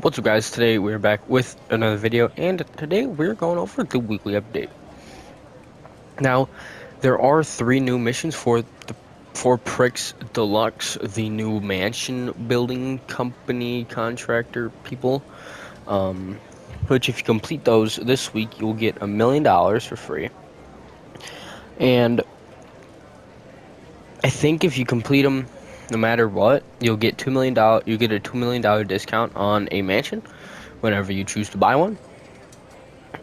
What's up, guys? Today we're back with another video, and today we're going over the weekly update. Now, there are three new missions for Prix Deluxe, the new mansion building company contractor people. Um, which if you complete those this week, you'll get $1 million for free. And I think if you complete them, no matter what, you'll get $2 million. You get a $2 million discount on a mansion whenever you choose to buy one.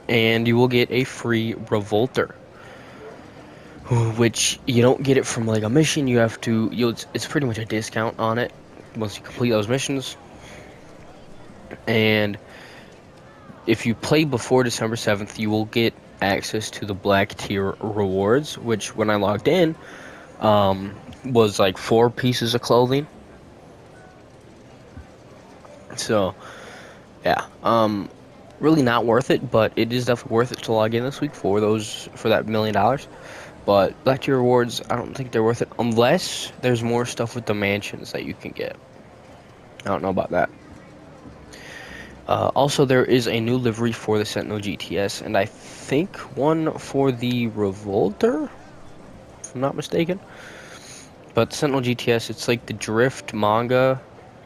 And you will get a free revolter, which you don't get it from like a mission. You have to it's pretty much a discount on it once you complete those missions. And if you play before December 7th, you will get access to the black tier rewards, which when I logged in was like 4 pieces of clothing. So yeah, really not worth it, but it is definitely worth it to log in this week for that $1 million. But Black Tier rewards, I don't think they're worth it unless there's more stuff with the mansions that you can get. I don't know about that. Also, there is a new livery for the Sentinel GTS, and I think one for the Revolter, if I'm not mistaken. But Sentinel GTS, it's like the Drift manga,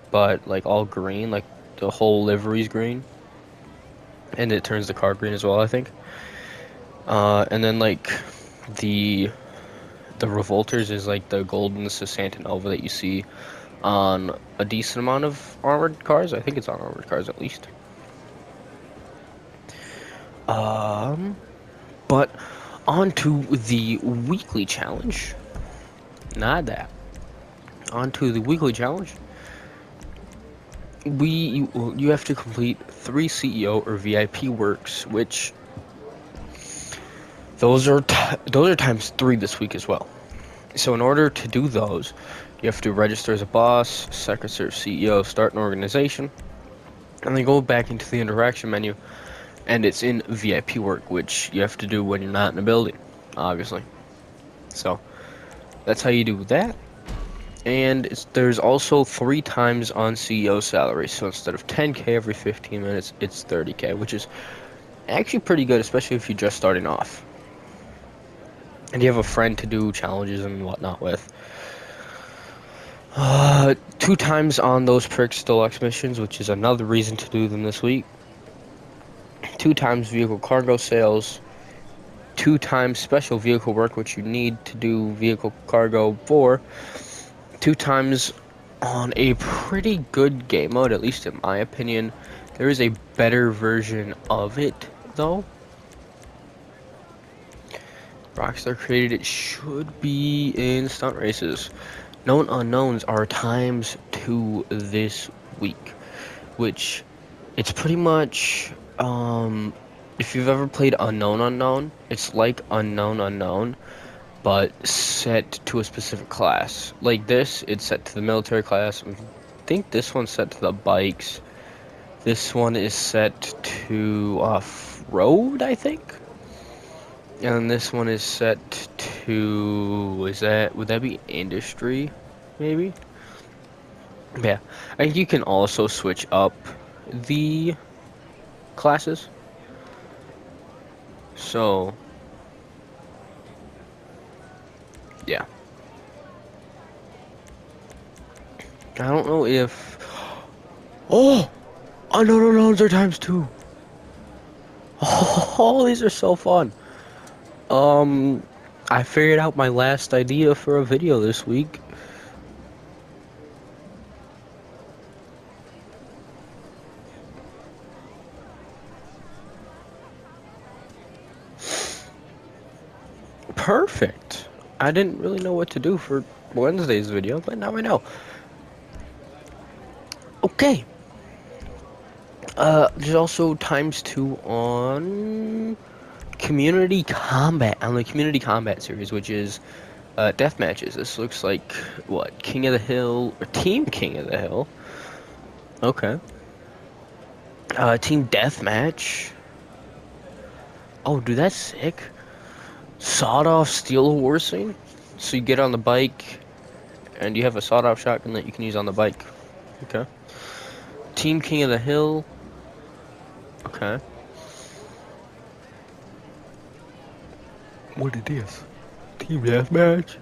but like all green, like the whole livery's green. And it turns the car green as well, I think. And then like the Revolters is like the golden Santa Nova that you see on a decent amount of armored cars. I think it's on armored cars at least. But on to the weekly challenge. Not that. On to the weekly challenge. You have to complete 3 CEO or VIP works, which those are times 3 this week as well. So in order to do those, you have to register as a boss, secretary, CEO, start an organization, and then go back into the interaction menu, and it's in VIP work, which you have to do when you're not in a building, obviously. So that's how you do that. And there's also 3 times on CEO salary, so instead of 10K every 15 minutes, it's 30K, which is actually pretty good, especially if you're just starting off and you have a friend to do challenges and whatnot with. 2 times on those Prix Deluxe missions, which is another reason to do them this week. 2 times vehicle cargo sales. 2 times special vehicle work, which you need to do vehicle cargo for. 2 times on a pretty good game mode, at least in my opinion. There is a better version of it, though. Rockstar created it, should be in stunt races. Known unknowns are times 2 this week, which it's pretty much if you've ever played Unknown Unknown, it's like Unknown Unknown, but set to a specific class. Like this, it's set to the military class. I think this one's set to the bikes. This one is set to off-road, I think. And this one is set to, would that be industry, maybe? Yeah, I think you can also switch up the classes. So, yeah. I don't know if... Oh! Unknown unknowns are times 2. Oh, these are so fun. Um, I figured out my last idea for a video this week. Perfect. I didn't really know what to do for Wednesday's video, but now I know. Okay. There's also times 2 on community combat, on the community combat series, which is death matches. This looks like what, King of the Hill or Team King of the Hill. Okay. Team deathmatch. Oh, dude, that's sick. Sawed-off steel horsing. So you get on the bike, and you have a sawed-off shotgun that you can use on the bike. Okay. Team King of the Hill. Okay. What is this? Team Deathmatch?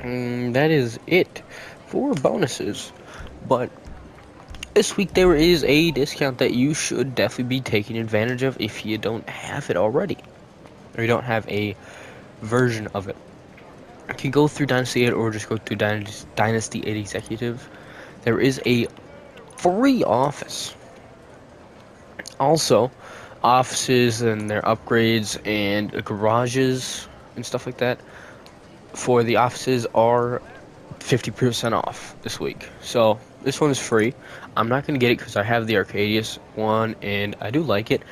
That is it for bonuses. But this week there is a discount that you should definitely be taking advantage of if you don't have it already. Or you don't have a version of it. You can go through Dynasty 8 or just go through Dynasty 8 Executive. There is a free office. Also, offices and their upgrades and garages and stuff like that for the offices are 50% off this week. So this one is free. I'm not going to get it because I have the Arcadius one and I do like it.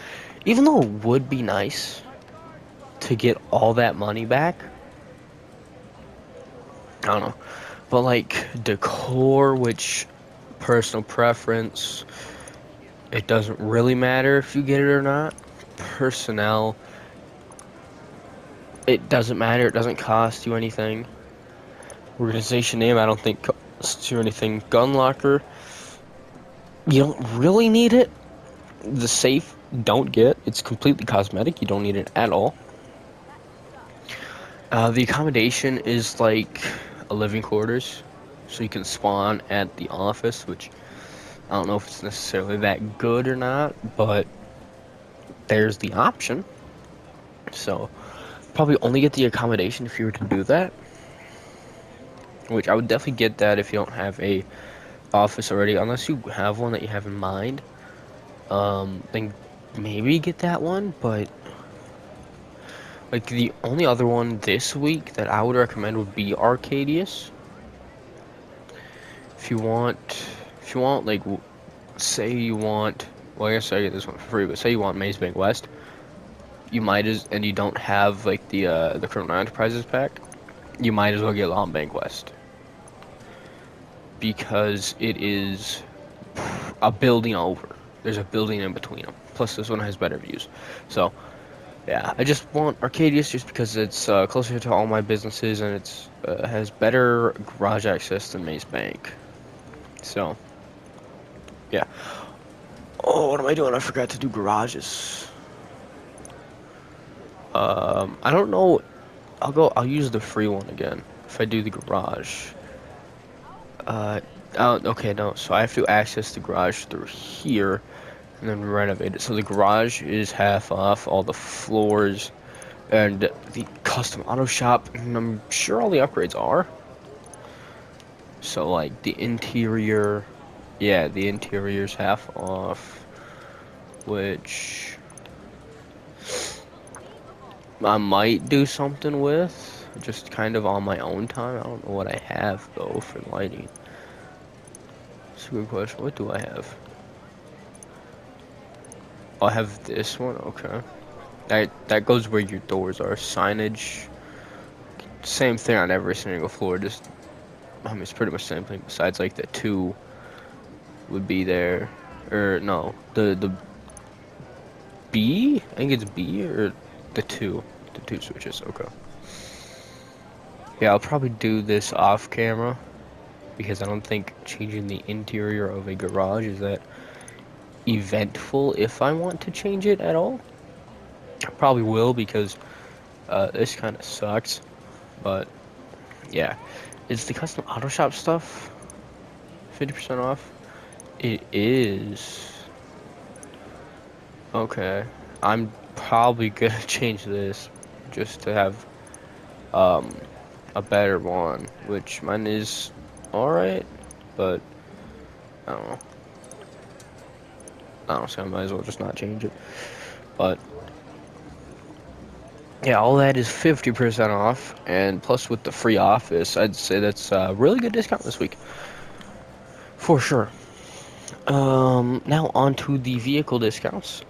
Even though it would be nice to get all that money back. I don't know. But like decor, which personal preference, it doesn't really matter if you get it or not. Personnel, it doesn't matter. It doesn't cost you anything. Organization name, I don't think costs you anything. Gun locker, you don't really need it. The safe, don't get. It's completely cosmetic. You don't need it at all. The accommodation is like a living quarters, so you can spawn at the office, which I don't know if it's necessarily that good or not, but there's the option. So probably only get the accommodation if you were to do that, which I would definitely get that if you don't have a office already, unless you have one that you have in mind. Then maybe get that one, but like the only other one this week that I would recommend would be Arcadius. If you want like, say you want, well, I guess I get this one for free, but say you want Maze Bank West, you might and you don't have like the Criminal Enterprises pack, you might as well get Long Bank West because it is a building over. There's a building in between them. Plus, this one has better views. So, yeah, I just want Arcadius just because it's closer to all my businesses and it's has better garage access than Maze Bank. So, yeah. Oh, what am I doing? I forgot to do garages. I don't know. I'll use the free one again if I do the garage. Okay, no. So I have to access the garage through here and then renovate it. So the garage is half off, all the floors and the custom auto shop, and I'm sure all the upgrades are. So like the interior, yeah, the interior's half off, which I might do something with, just kind of on my own time. I don't know what I have though for lighting. That's a good question. What do I have? Oh, I have this one. Okay. That goes where your doors are. Signage. Same thing on every single floor. Just, I mean, it's pretty much the same thing. Besides, like the two would be there, or no, the B. I think it's B or the two switches. Okay. Yeah, I'll probably do this off camera because I don't think changing the interior of a garage is that eventful if I want to change it at all. I probably will because this kind of sucks, but yeah. Is the custom auto shop stuff 50% off? It is. Okay. I'm probably gonna change this just to have a better one, which mine is alright, but I don't know. I don't see, I might as well just not change it. But yeah, all that is 50% off, and plus with the free office, I'd say that's a really good discount this week. For sure. Now on to the vehicle discounts.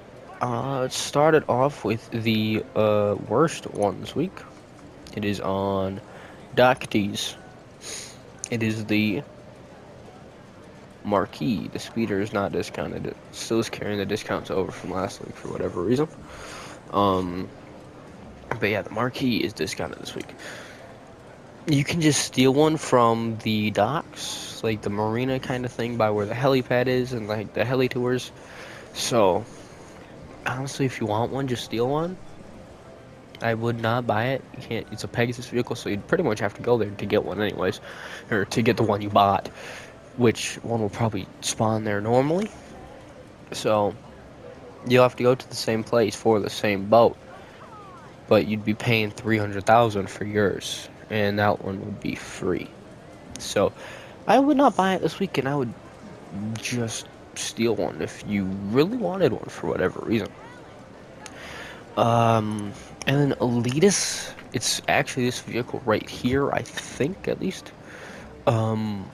It started off with the worst one this week. It is on Docties. It is the Marquis. The speeder is not discounted. It still is carrying the discounts over from last week for whatever reason. But yeah, the Marquis is discounted this week. You can just steal one from the docks, like the marina kind of thing, by where the helipad is and like the heli tours. So honestly, if you want one, just steal one. I would not buy it. You can't. It's a Pegasus vehicle, so you'd pretty much have to go there to get one, anyways, or to get the one you bought, which one will probably spawn there normally. So you'll have to go to the same place for the same boat, but you'd be paying 300,000 for yours, and that one would be free. So I would not buy it this weekend. I would just steal one if you really wanted one for whatever reason. Um, and then Elitas, it's actually this vehicle right here, I think, at least. Um,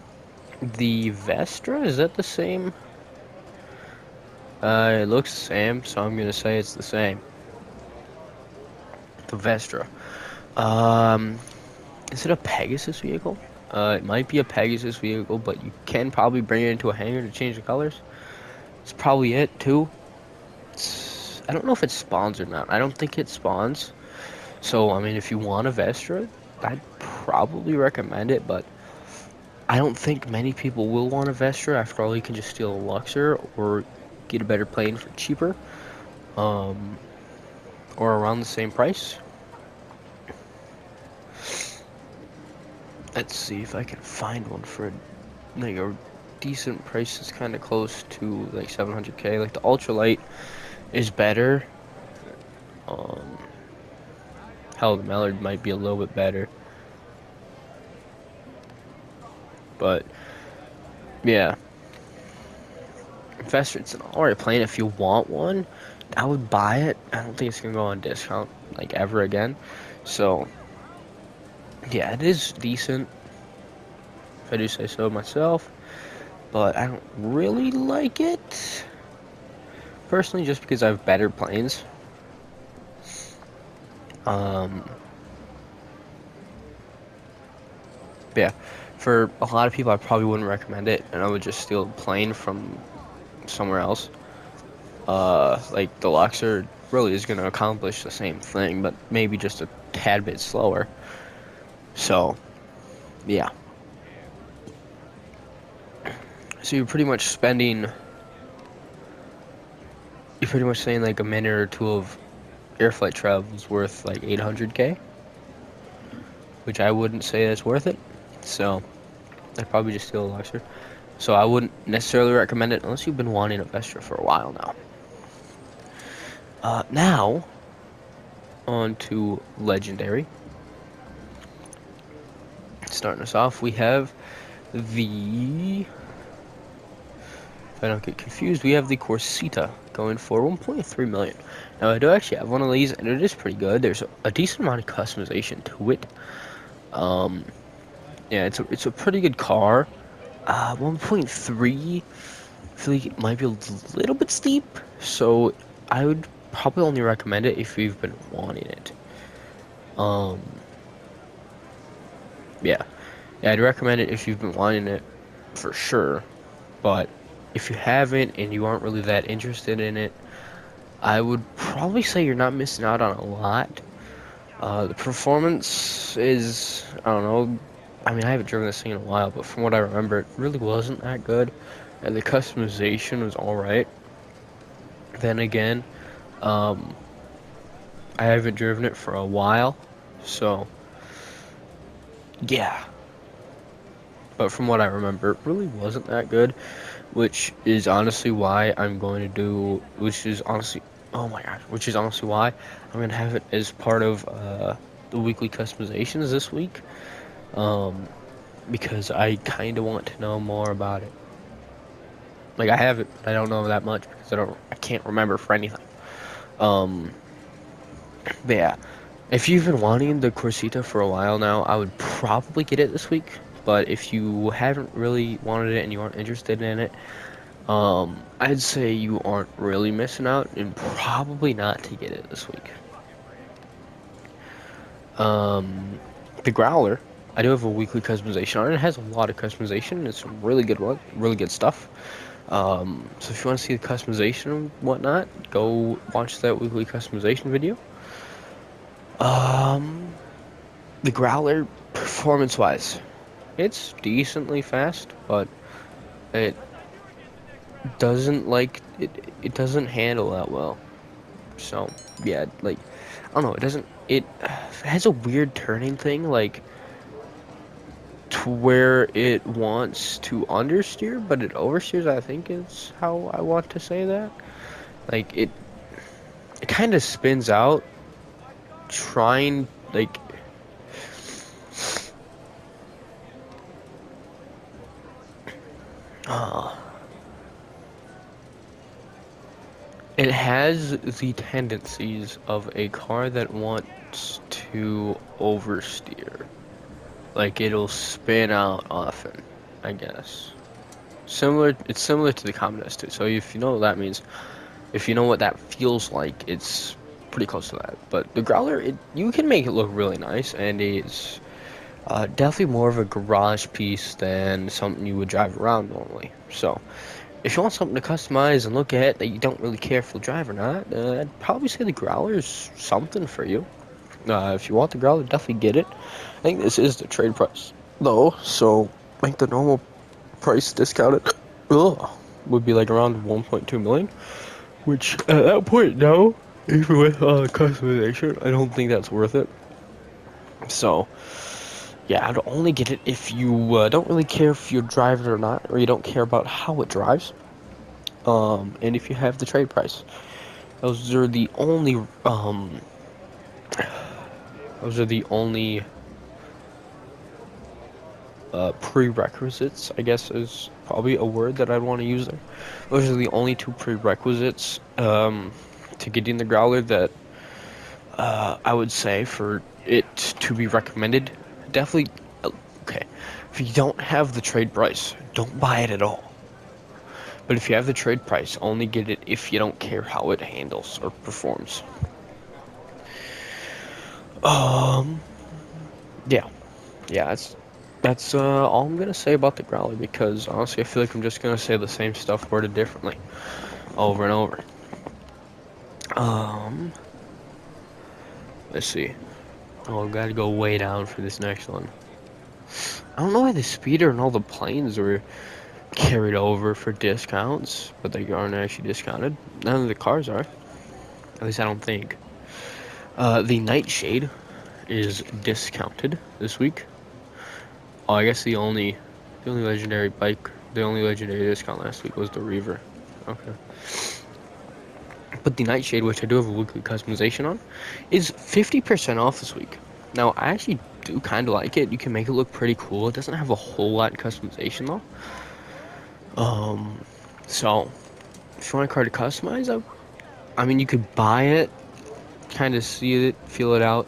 the Vestra, is that the same? It looks the same, so I'm gonna say it's the same. The Vestra. Um, is it a Pegasus vehicle? It might be a Pegasus vehicle, but you can probably bring it into a hangar to change the colors. It's probably it, too. I don't know if it spawns or not. I don't think it spawns. So, I mean, if you want a Vestra, I'd probably recommend it, but I don't think many people will want a Vestra. After all, you can just steal a Luxor or get a better plane for cheaper, um, or around the same price. Let's see if I can find one for like a decent price that's kind of close to like 700K. Like the ultralight is better. Um, hell, the Mallard might be a little bit better, but yeah, Vestra, it's an alright plane if you want one. I would buy it. I don't think it's gonna go on discount like ever again. So yeah, it is decent, if I do say so myself. But I don't really like it personally, just because I have better planes. Um, but yeah, for a lot of people, I probably wouldn't recommend it, and I would just steal a plane from somewhere else. Like the Luxor really is gonna accomplish the same thing, but maybe just a tad bit slower. So yeah. So you're pretty much spending, you're pretty much saying like a minute or two of air flight travel is worth like 800K, which I wouldn't say that's worth it. So I'd probably just steal a Luxor. So I wouldn't necessarily recommend it unless you've been wanting a Vestra for a while now. Now, on to Legendary. Starting us off, we have the, if I don't get confused, we have the Corsita going for 1.3 million. Now I do actually have one of these, and it is pretty good. There's a decent amount of customization to it. Yeah, it's a pretty good car. 1.3, I feel like it might be a little bit steep, so I would probably only recommend it if you've been wanting it. Um, yeah, I'd recommend it if you've been wanting it for sure. But if you haven't and you aren't really that interested in it, I would probably say you're not missing out on a lot. The performance is, I don't know, I mean, I haven't driven this thing in a while, but from what I remember, it really wasn't that good. And the customization was alright. Then again, um, I haven't driven it for a while, so yeah. But from what I remember, it really wasn't that good, which is honestly why I'm going to do, which is honestly, oh my gosh, which is honestly why I'm going to have it as part of the weekly customizations this week. Because I kind of want to know more about it. Like I have it, but I don't know that much because I can't remember for anything. Um, but yeah, if you've been wanting the Corsita for a while now, I would probably get it this week. But if you haven't really wanted it and you aren't interested in it, I'd say you aren't really missing out and probably not to get it this week. The Growler, I do have a weekly customization on it. It has a lot of customization. It's some really good stuff. So if you want to see the customization and whatnot, go watch that weekly customization video. Um, The Growler, performance-wise, it's decently fast, but it it doesn't handle that well. So yeah, like I don't know, it has a weird turning thing, like to where it wants to understeer, but it oversteers, I think is how I want to say that. Like it kind of spins out trying like uh it has the tendencies of a car that wants to oversteer. Like it'll spin out often, I guess. It's similar to the Common S2. So if you know what that means, if you know what that feels like, it's pretty close to that. But the Growler, you can make it look really nice, and it's definitely more of a garage piece than something you would drive around normally. So if you want something to customize and look at that you don't really care if you'll drive or not, I'd probably say the Growler is something for you. If you want the Growler, definitely get it. I think this is the trade price, though, so I think the normal price discounted would be like around 1.2 million, which at that point now, even with customization, I don't think that's worth it. So yeah, I'd only get it if you don't really care if you drive it or not, or you don't care about how it drives. And if you have the trade price, those are the only those are the only prerequisites, I guess is probably a word that I'd want to use there. Those are the only two prerequisites to getting the Growler that I would say for it to be recommended. Definitely, okay. If you don't have the trade price, don't buy it at all. But if you have the trade price, only get it if you don't care how it handles or performs. Um, yeah, yeah, that's all I'm gonna say about the Growler because honestly, I feel like I'm just gonna say the same stuff worded differently over and over. Um, let's see. Oh, I've got to go way down for this next one. I don't know why the speeder and all the planes were carried over for discounts, but they aren't actually discounted. None of the cars are. At least I don't think. The Nightshade is discounted this week. Oh, I guess the only legendary bike, the only legendary discount last week was the Reaver. Okay. But the Nightshade, which I do have a weekly customization on, is 50% off this week. Now, I actually do kind of like it. You can make it look pretty cool. It doesn't have a whole lot in customization, though. So, if you want a car to customize, I mean, you could buy it, kind of see it, feel it out,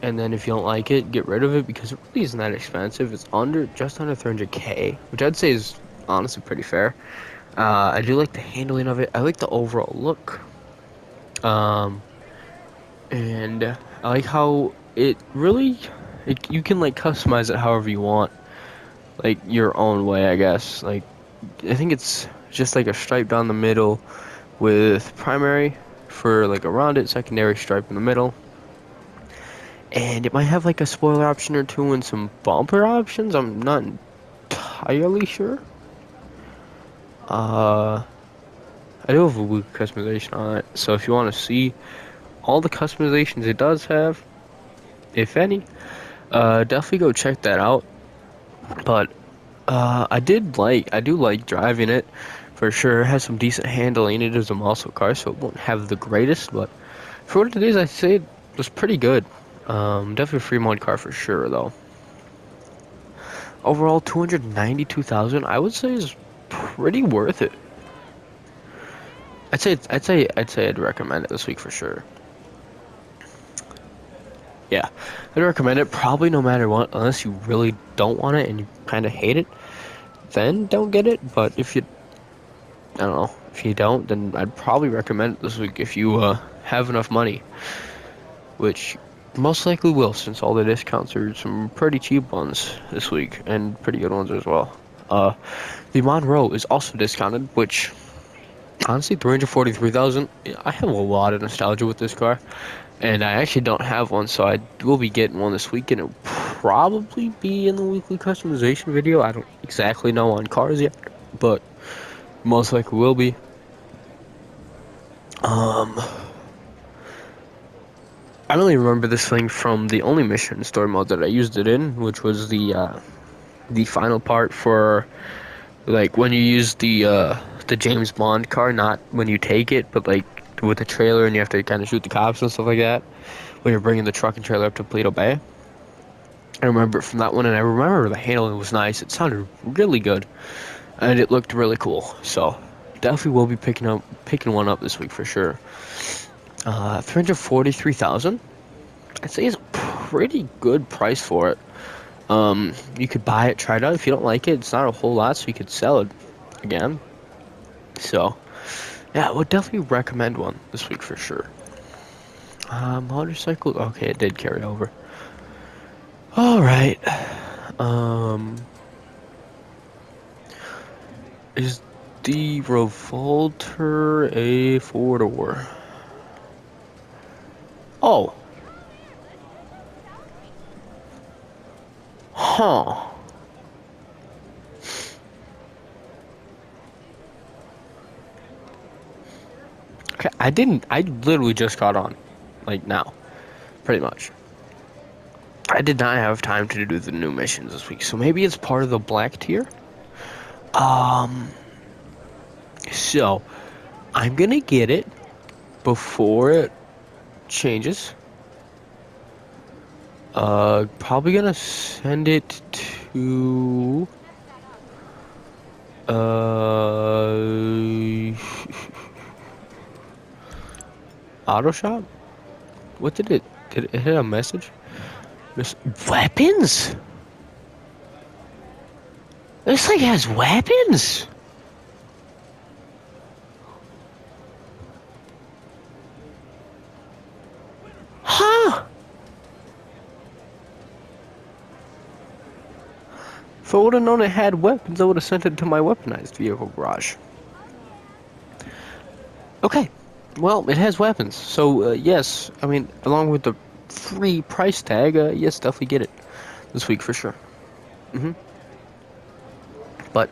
and then if you don't like it, get rid of it because it really isn't that expensive. It's just under 300k, which I'd say is honestly pretty fair. I do like the handling of it. I like the overall look. Um, and I like how you can like customize it however you want, like your own way, I guess. Like I think it's just like a stripe down the middle with primary for like around it, secondary stripe in the middle, and it might have like a spoiler option or two and some bumper options. I'm not entirely sure. Uh, I do have a weak customization on it, so if you want to see all the customizations it does have, if any, definitely go check that out. But I do like driving it for sure. It has some decent handling. It is a muscle car, so it won't have the greatest, but for what it is, I say it was pretty good. Definitely a free mod car for sure, though. Overall, 292,000, I would say is pretty worth it. I'd say I'd recommend it this week for sure. Yeah, I'd recommend it probably no matter what, unless you really don't want it and you kind of hate it, then don't get it. But if you, I don't know, if you don't, then I'd probably recommend it this week if you have enough money, which most likely will, since all the discounts are some pretty cheap ones this week and pretty good ones as well. The Monroe is also discounted, which Honestly, 343,000. I have a lot of nostalgia with this car, and I actually don't have one, so I will be getting one this week, and it'll probably be in the weekly customization video. I don't exactly know on cars yet, but most likely will be. Um, I only remember this thing from the only mission story mode that I used it in, which was the final part for like when you use the James Bond car, not when you take it, but like with the trailer and you have to kind of shoot the cops and stuff like that. When you're bringing the truck and trailer up to Paleto Bay. I remember it from that one, and I remember the handling was nice. It sounded really good, and it looked really cool. So definitely will be picking one up this week for sure. 343,000. I'd say is a pretty good price for it. You could buy it, try it out. If you don't like it, it's not a whole lot, so you could sell it again. So yeah, I would definitely recommend one this week for sure. Motorcycle. Okay, it did carry over. All right. Um, is the Revolter a four-door? Oh. Huh. Okay, I literally just got on. Like now. Pretty much. I did not have time to do the new missions this week, so maybe it's part of the black tier? Um, so, I'm gonna get it before it changes. Probably gonna send it to auto shop. What did it hit a message? Weapons? This thing has weapons. Huh? If I would have known it had weapons, I would have sent it to my weaponized vehicle garage. Okay. Well, it has weapons, so yes. I mean, along with the free price tag, yes, definitely get it this week for sure. But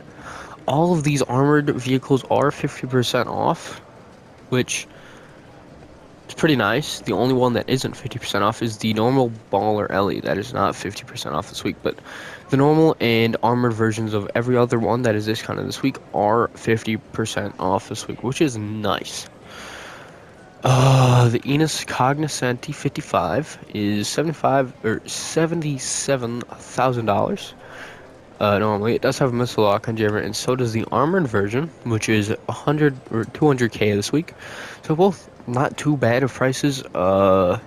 all of these armored vehicles are 50% off, which is pretty nice. The only one that isn't 50% off is the normal Baller Ellie. That is not 50% off this week, but the normal and armored versions of every other one that is discounted this week are 50% off this week, which is nice. The Enos Cognoscenti 55 is $77,000. Normally it does have a missile lock on jammer, and so does the armored version, which is 100 or 200k this week. So both not too bad of prices. I'd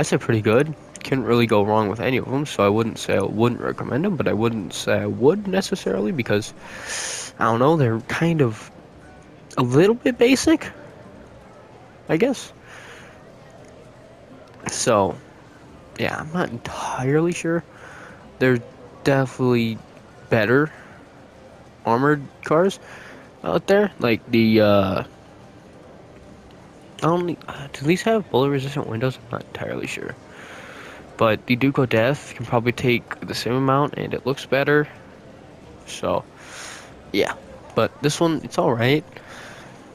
say pretty good. Can't really go wrong with any of them. So I wouldn't say I wouldn't recommend them, but I wouldn't say I would necessarily because I don't know. They're kind of a little bit basic, I guess. So yeah, I'm not entirely sure. They're definitely better armored cars out there. Like the only do these have bullet resistant windows? I'm not entirely sure. But the Duco Death can probably take the same amount and it looks better. So yeah. But this one, it's alright.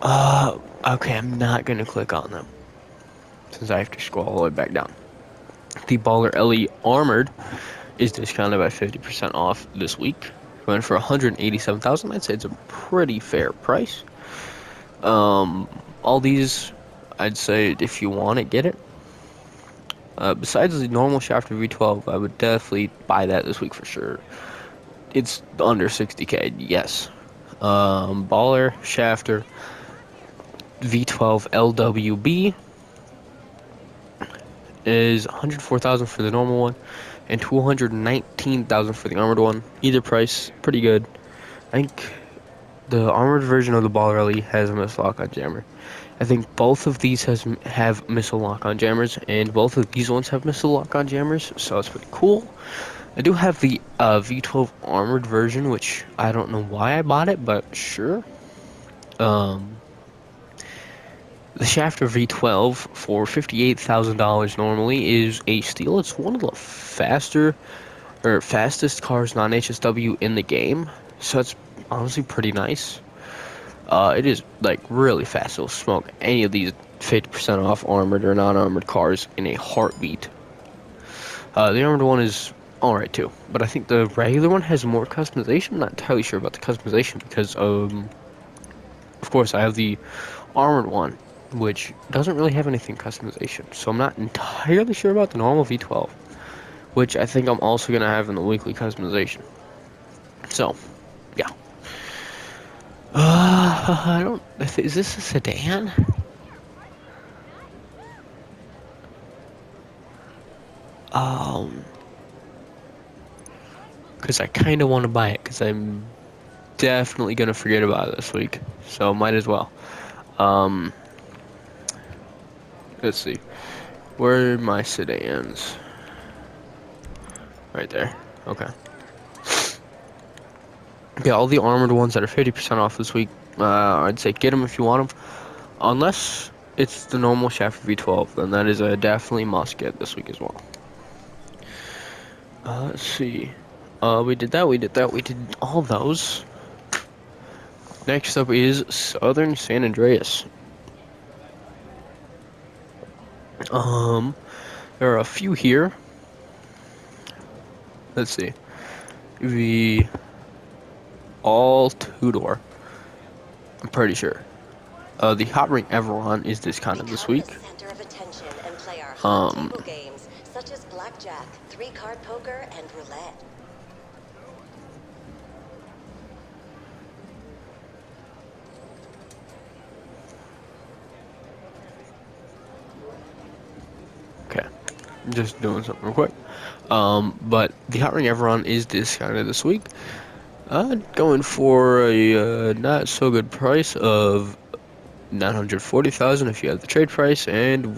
Okay, I'm not gonna click on them since I have to scroll all the way back down. The Baller LE Armored is discounted by 50% off this week. Going for 187,000. I'd say it's a pretty fair price. All these, I'd say if you want it, get it. Besides the normal Shafter V12, I would definitely buy that this week for sure. It's under 60k, yes. Baller Shafter V12 LWB is 104,000 for the normal one and 219,000 for the armored one. Either price, pretty good. I think the armored version of the Baller LE has a missile lock on jammer. I think both of these have missile lock on jammers, and both of these ones have missile lock on jammers, so it's pretty cool. I do have the V12 armored version, which I don't know why I bought it, but sure. The Shafter V12 for $58,000 normally is a steal. It's one of the fastest cars non-HSW in the game, so it's honestly pretty nice. It is like really fast. It'll smoke any of these 50% off armored or non-armored cars in a heartbeat. The armored one is alright too, but I think the regular one has more customization. I'm not entirely sure about the customization because of course I have the armored one, which doesn't really have anything customization. So I'm not entirely sure about the normal V12, which I think I'm also gonna have in the weekly customization. So, yeah. I don't. Is this a sedan? Um, because I kind of want to buy it because I'm definitely gonna forget about it this week. So might as well. Um, let's see. Where are my sedans? Right there. Okay. Yeah, all the armored ones that are 50% off this week, I'd say get them if you want them. Unless it's the normal Shafter V12, then that is a definitely must get this week as well. Let's see. We did that, we did all those. Next up is Southern San Andreas. There are a few here. Let's see. The all two-door. I'm pretty sure. The Hot Ring Everon is discounted this week. Center of attention and play our hot table games such as blackjack, 3-card poker, and roulette. Okay, just doing something real quick. But the Hot Ring Everon is discounted this week. Going for a not so good price of 940,000 if you have the trade price, and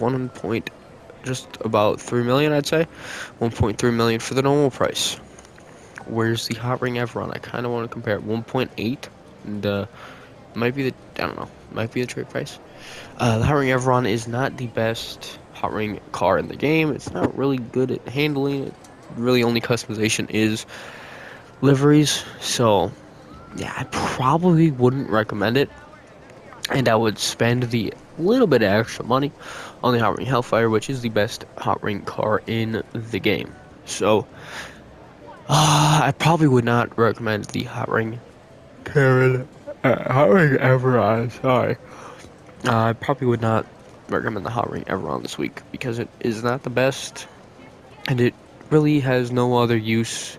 just about 3 million, I'd say. 1.3 million for the normal price. Where's the Hot Ring Everon? I kind of want to compare it. 1.8, and might be might be the trade price. The Hot Ring Everon is not the best Hot Ring car in the game. It's not really good at handling it. Really, only customization is liveries. So, yeah, I probably wouldn't recommend it. And I would spend the little bit of extra money on the Hot Ring Hellfire, which is the best Hot Ring car in the game. So, I probably would not recommend the Hot Ring Hot Ring Everon, sorry. I probably would not recommend the Hot Ring Everon this week because it is not the best, and it really has no other use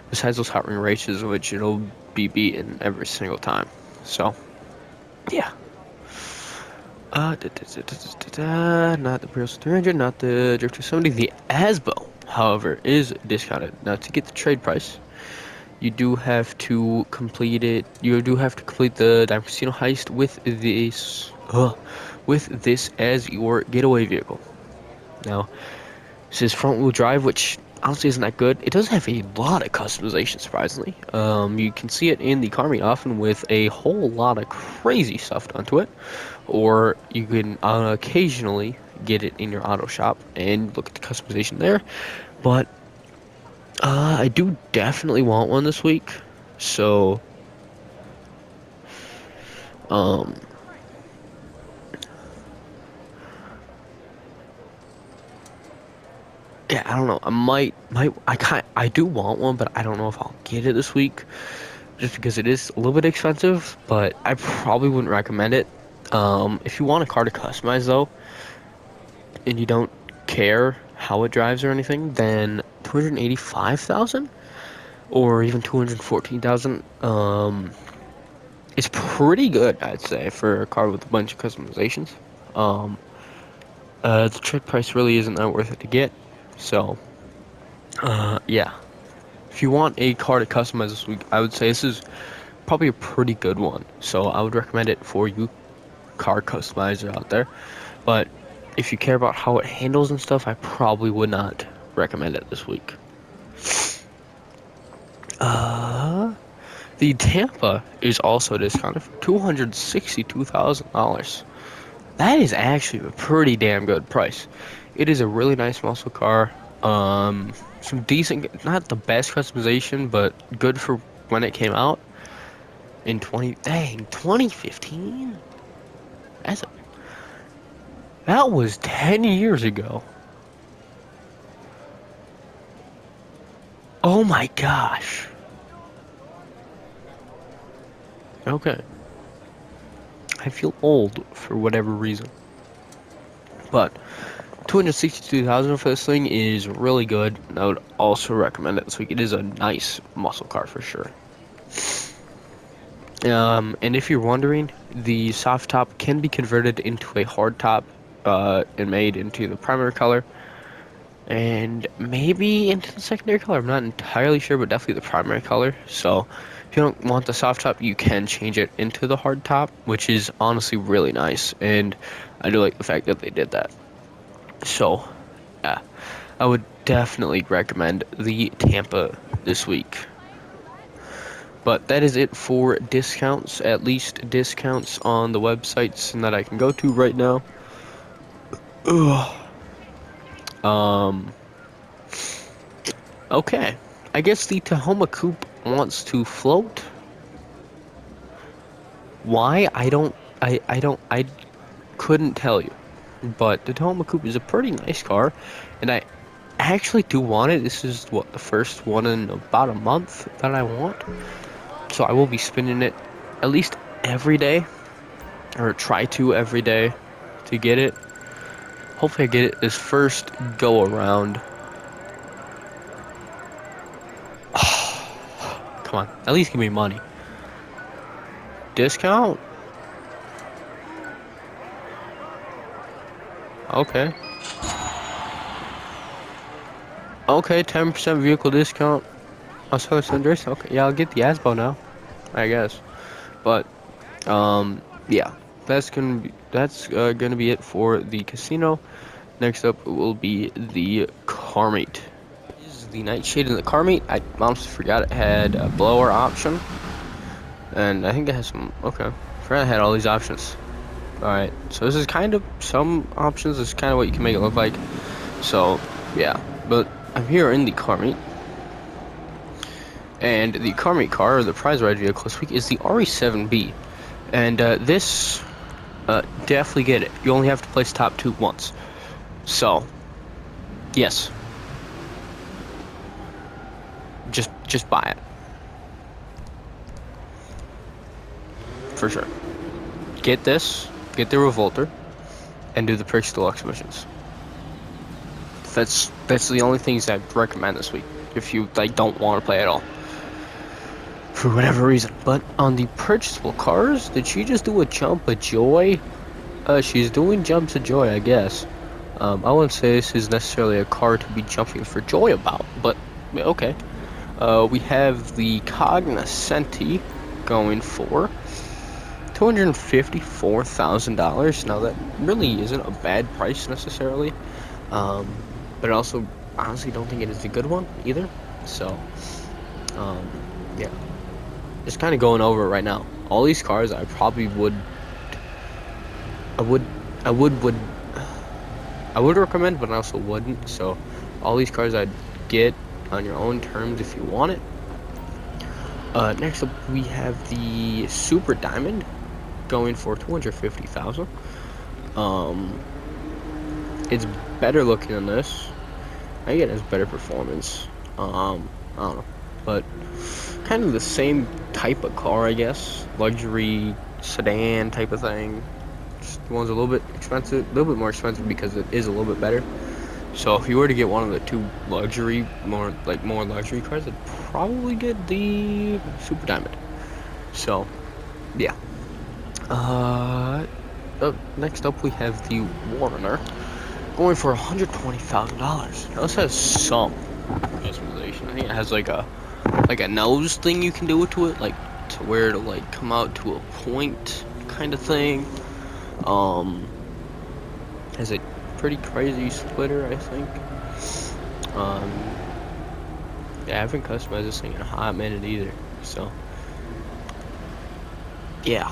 besides those Hot Ring races, which it'll be beaten every single time. So, yeah. Not the Prius 300, not the Drift 270. The Asbo, however, is discounted. Now, to get the trade price, you do have to complete it. You do have to complete the Dime Casino heist with this as your getaway vehicle. Now, this is front-wheel drive, which honestly isn't that good. It does have a lot of customization, surprisingly. You can see it in the car meet often with a whole lot of crazy stuff done to it, or you can occasionally get it in your auto shop and look at the customization there. But I do definitely want one this week, so yeah, I don't know. I do want one, but I don't know if I'll get it this week, just because it is a little bit expensive. But I probably wouldn't recommend it. If you want a car to customize though, and you don't care how it drives or anything, then 285,000 or even 214,000 is pretty good, I'd say, for a car with a bunch of customizations. The trade price really isn't that worth it to get. So, yeah. If you want a car to customize this week, I would say this is probably a pretty good one. So I would recommend it for you car customizer out there. But if you care about how it handles and stuff, I probably would not recommend it this week. The Tampa is also discounted for $262,000. That is actually a pretty damn good price. It is a really nice muscle car. Some decent, not the best customization, but good for when it came out in 2015. That's a, that was 10 years ago. Oh my gosh. Okay. I feel old for whatever reason. But 262,000 for this thing is really good. I would also recommend it this week. It is a nice muscle car for sure. And if you're wondering, the soft top can be converted into a hard top, and made into the primary color, and maybe into the secondary color. I'm not entirely sure, but definitely the primary color. So if you don't want the soft top, you can change it into the hard top, which is honestly really nice. And I do like the fact that they did that. So, yeah, I would definitely recommend the Tampa this week. But that is it for discounts, at least discounts on the websites that I can go to right now. Ugh. Okay. I guess the Tahoma Coupe wants to float. Why? I couldn't tell you. But the Tahoma Coupe is a pretty nice car, and I actually do want it. This is what, the first one in about a month that I want. So I will be spinning it at least every day, or try to every day to get it. Hopefully I get it this first go around. Come on, at least give me money. Discount? Okay. Okay, 10% vehicle discount. Oh, so it's Andres? Okay, yeah, I'll get the Asbo now, I guess. But, yeah, that's gonna be it for the casino. Next up will be the car meet. This is the Nightshade in the car meet. I honestly forgot it had a blower option, and I think it has some. Okay, forgot it had all these options. All right, so this is kind of some options. This is kind of what you can make it look like. So, yeah, but I'm here in the car meet. And the car meet car, or the prize ride vehicle this week, is the RE7B. And this, definitely get it. You only have to place top 2 once. So, yes. Just buy it. For sure. Get this, get the Revolter, and do the Prix Deluxe missions. That's the only things I'd recommend this week, if you don't want to play at all. For whatever reason. But on the purchasable cars, did she just do a jump of joy? She's doing jumps of joy, I guess. I wouldn't say this is necessarily a car to be jumping for joy about, but okay. We have the Cognoscenti going for $254,000. Now that really isn't a bad price necessarily, but I also honestly don't think it is a good one either. So, yeah. Just kind of going over it right now. All these cars I probably would recommend, but I also wouldn't. So all these cars I'd get on your own terms if you want it. Next up we have the Super Diamond going for $250,000. It's better looking than this. I think it has better performance. I don't know, but kind of the same type of car, I guess. Luxury sedan type of thing. Just the one's a little bit expensive, a little bit more expensive because it is a little bit better. So if you were to get one of the 2 luxury, more luxury cars, I'd probably get the Super Diamond. So, yeah. Next up we have the Warner going for $120,000. Now this has some customization. I think it has like a nose thing you can do to it, like to where it'll come out to a point kind of thing. Has a pretty crazy splitter, I think. Yeah, I haven't customized this thing in a hot minute either, so yeah,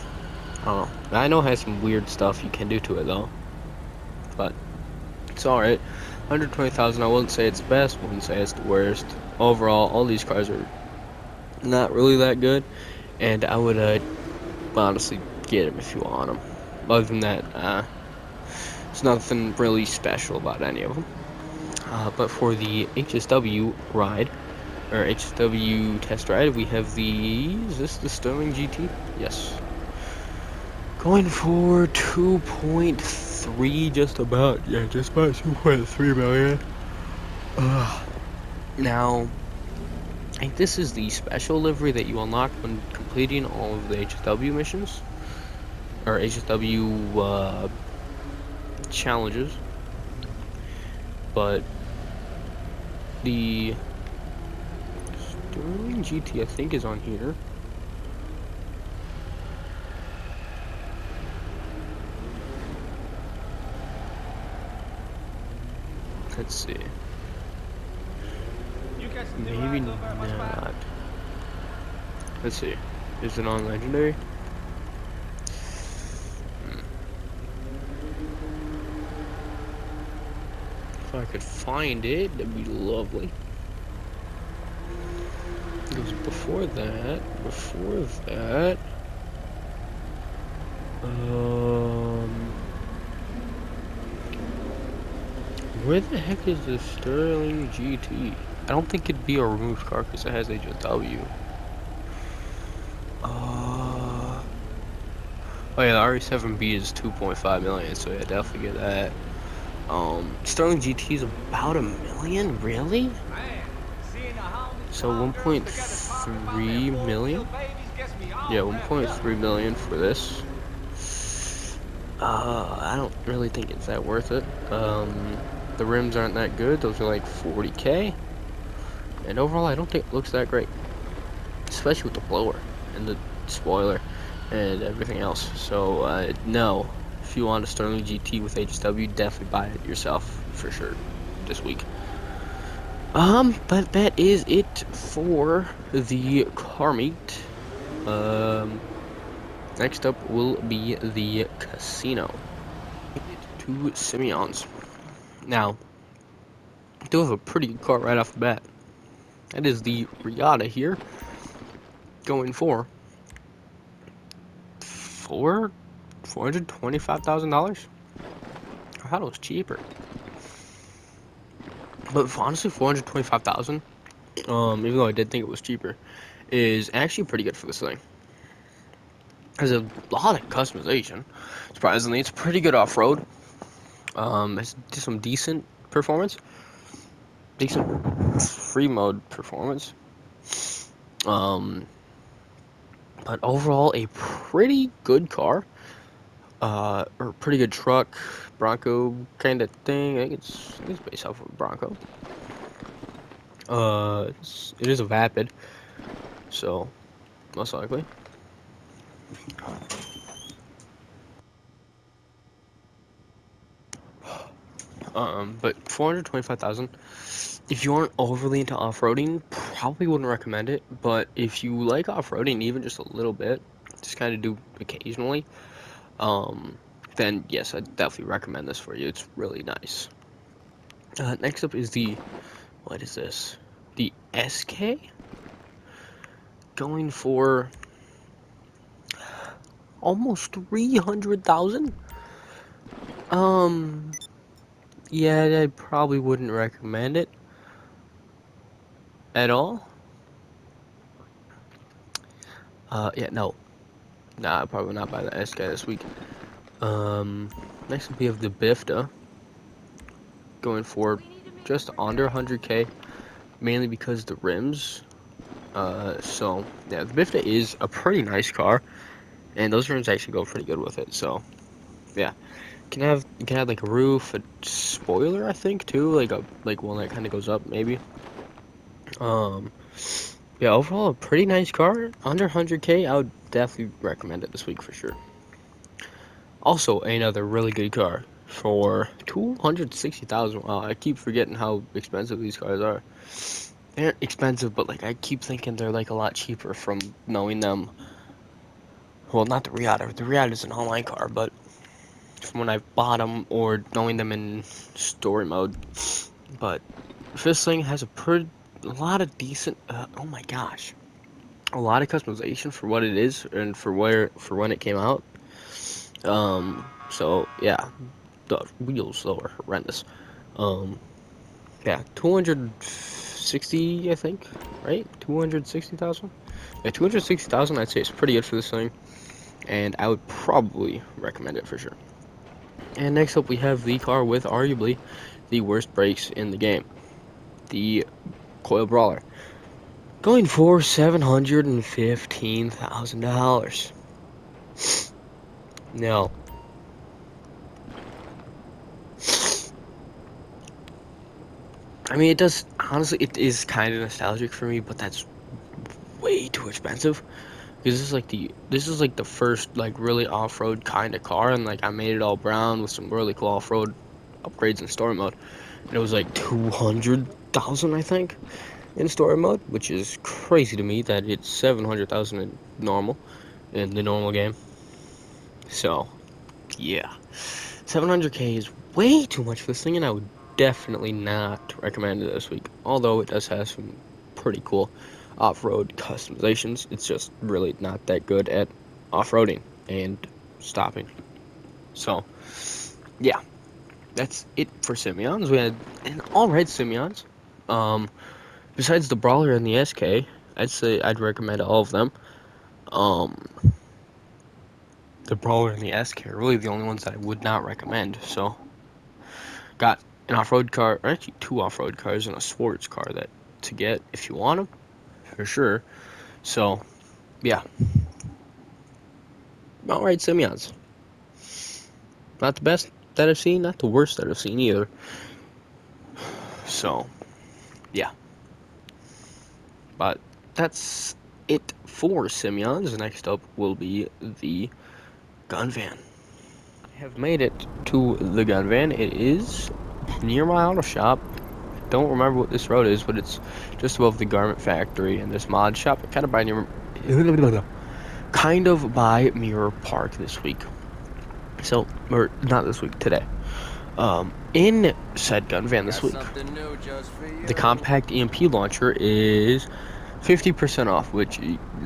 I don't know. I know it has some weird stuff you can do to it though, but it's all right. 120,000. I wouldn't say it's the best. Wouldn't say it's the worst. Overall, all these cars are not really that good, and I would honestly get them if you want them. Other than that, there's nothing really special about any of them. But for the HSW ride, or HSW test ride, we have the, is this the Sterling GT? Yes. Going for 2.3, just about, yeah, just about 2.3 million. Now, I think this is the special livery that you unlock when completing all of the HSW missions, or HSW challenges. But the Sterling GT, I think, is on here. Let's see. Maybe not. Let's see. Is it on Legendary? If I could find it, that'd be lovely. Because before that, where the heck is the Sterling GT? I don't think it'd be a removed car because it has HSW. Oh yeah, the RE7B is 2.5 million, so yeah, definitely get that. Sterling GT is about $1 million, really? So 1.3 million? Yeah, 1.3 million for this. I don't really think it's that worth it. The rims aren't that good. Those are like 40K. And overall, I don't think it looks that great. Especially with the blower and the spoiler and everything else. So, no. If you want a Sterling GT with HSW, definitely buy it yourself for sure this week. But that is it for the car meet. Next up will be the casino. To Simeon's. Now, I do have a pretty good car right off the bat. That is the Riata here, going for $425,000. I thought it was cheaper, but honestly, 425,000. Even though I did think it was cheaper, is actually pretty good for this thing. There's a lot of customization. Surprisingly, it's pretty good off-road. It's some decent performance, decent free mode performance. But overall, a pretty good car. Or pretty good truck, Bronco kind of thing. I think it's based off of a Bronco. It is a Vapid, so most likely. But 425,000. If you aren't overly into off-roading, probably wouldn't recommend it. But if you like off-roading even just a little bit, just kind of do occasionally, then yes, I definitely recommend this for you. It's really nice. Next up is the, what is this? The SK? Going for almost 300,000. Yeah, I probably wouldn't recommend it at all. Yeah, no. Nah, probably not buy the SK this week. Next up we have the Bifta. Going for just under 100K, mainly because the rims. So yeah, the Bifta is a pretty nice car, and those rims actually go pretty good with it. So yeah, you can have like a roof, a spoiler, I think too, like one that kind of goes up maybe. Yeah, overall a pretty nice car, under 100K. I would definitely recommend it this week for sure. Also, another really good car for 260,000. Wow, I keep forgetting how expensive these cars are. They're expensive, but like I keep thinking they're like a lot cheaper from knowing them Well, not the Riata. The Riata is an online car, but from when I bought them or knowing them in story mode. But this thing has a lot of decent. Oh my gosh, a lot of customization for what it is and for when it came out. So yeah, the wheels though are horrendous. Um, yeah, 260, I think, right? 260,000. Yeah, 260,000. I'd say it's pretty good for this thing, and I would probably recommend it for sure. And next up, we have the car with arguably the worst brakes in the game, the Coil Brawler, going for $715,000. Now, I mean, it does, honestly, it is kind of nostalgic for me, but that's way too expensive. Because this is like the first, like, really off-road kind of car, and, like, I made it all brown with some really cool off-road upgrades in story mode. And it was like 200,000, I think, in story mode, which is crazy to me that it's 700,000 in the normal game. So, yeah. 700K is way too much for this thing, and I would definitely not recommend it this week. Although it does have some pretty cool off-road customizations, it's just really not that good at off-roading and stopping. So, yeah, that's it for Simeons. We had an alright Simeons. Besides the Brawler and the SK, I'd say I'd recommend all of them. The Brawler and the SK are really the only ones that I would not recommend. So, got an off-road car, or actually two off-road cars and a sports car that to get if you want them, for sure. So, yeah. Alright, Simeons. Not the best that I've seen, not the worst that I've seen either. So, yeah. But that's it for Simeons. Next up will be the gun van. I have made it to the gun van. It is near my auto shop. Don't remember what this road is, but it's just above the garment factory and this mod shop. Kind of by Mirror Park this week. So, or not this week, today. In said gun van this week, the compact EMP launcher is 50% off, which,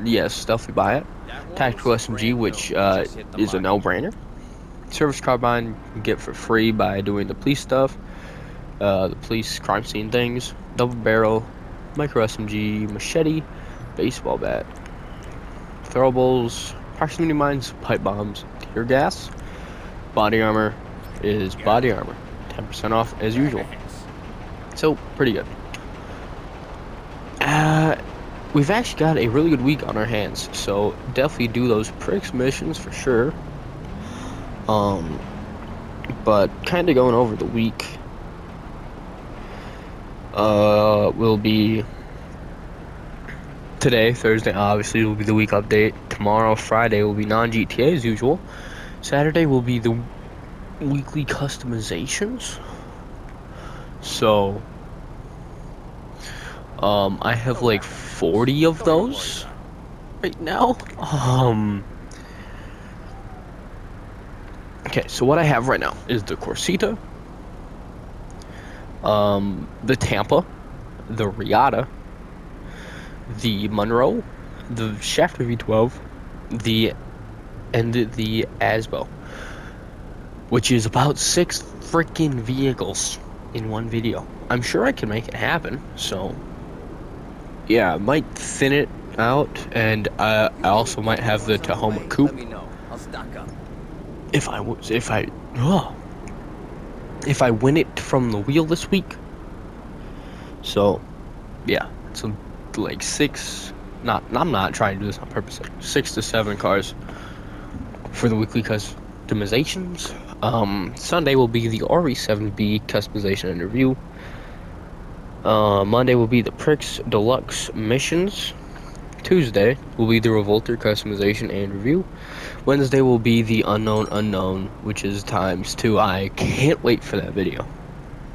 yes, definitely buy it. Tactical SMG, which is a no-brainer. Service carbine you can get for free by doing the police stuff, the police crime scene things. Double barrel, micro SMG, machete, baseball bat, throwables, proximity mines, pipe bombs, tear gas. Body armor is body armor, 10% off as usual. So pretty good. We've actually got a really good week on our hands, so definitely do those pricks missions for sure. But kind of going over the week, will be today, Thursday, obviously, will be the week update. Tomorrow, Friday, will be non-GTA as usual. Saturday will be the weekly customizations. So, I have like 40 of those right now. Okay, so what I have right now is the Corsita, the Tampa, the Riata, the Monroe, the Shafter V12, and the Asbo, which is about 6 freaking vehicles in one video. I'm sure I can make it happen, so yeah, I might thin it out, and I also might have the Tahoma Coupe. If I win it from the wheel this week. So, yeah, so like 6. I'm not trying to do this on purpose. Like 6 to 7 cars for the weekly customizations. Sunday will be the RE7B customization and review. Monday will be the Pricks Deluxe missions. Tuesday will be the Revolter customization and review. Wednesday will be the Unknown Unknown, which is ×2. I can't wait for that video.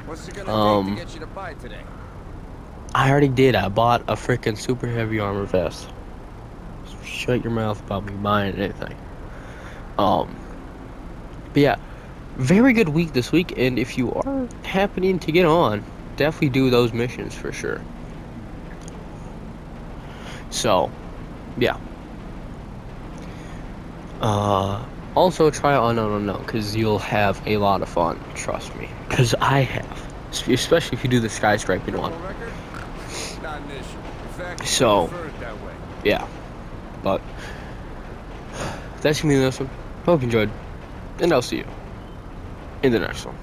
What's it gonna take to get you to buy today? I already did. I bought a freaking super heavy armor vest. shut your mouth about me buying anything. But yeah, very good week this week, and if you are happening to get on, definitely do those missions for sure. So, yeah. Also try Unknown, because you'll have a lot of fun, trust me. Because I have. Especially if you do the skyscraping one. Not an issue. In fact, So, I prefer it that way. yeah. But, that's gonna be this one. Hope you enjoyed. And I'll see you in the next one.